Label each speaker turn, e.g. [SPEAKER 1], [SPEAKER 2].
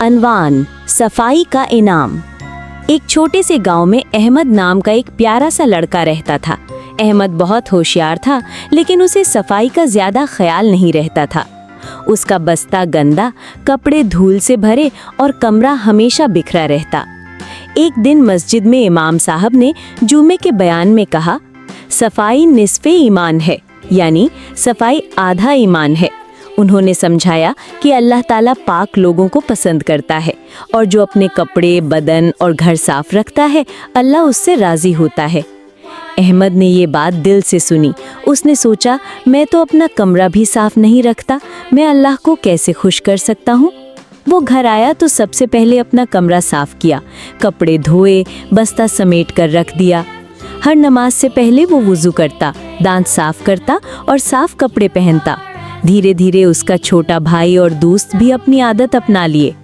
[SPEAKER 1] अनवान, सफाई का इनाम। एक छोटे से गांव में अहमद नाम का एक प्यारा सा लड़का रहता था। अहमद बहुत होशियार था, लेकिन उसे सफाई का ज्यादा ख्याल नहीं रहता था। उसका बस्ता गंदा, कपड़े धूल से भरे और कमरा हमेशा बिखरा रहता। एक दिन मस्जिद में इमाम साहब ने जुमे के बयान में कहा, सफाई निस्फे ईमान है, यानी सफाई आधा ईमान है। उन्होंने समझाया कि अल्लाह ताला पाक लोगों को पसंद करता है और जो अपने कपड़े, बदन और घर साफ रखता है, अल्लाह उससे राजी होता है। अहमद ने ये बात दिल से सुनी। उसने सोचा, मैं तो अपना कमरा भी साफ नहीं रखता, मैं अल्लाह को कैसे खुश कर सकता हूँ। वो घर आया तो सबसे पहले अपना कमरा साफ किया, कपड़े धोए, बस्ता समेट कर रख दिया। हर नमाज से पहले वो वुज़ू करता, दांत साफ करता और साफ कपड़े पहनता। धीरे धीरे उसका छोटा भाई और दोस्त भी अपनी आदत अपना लिए।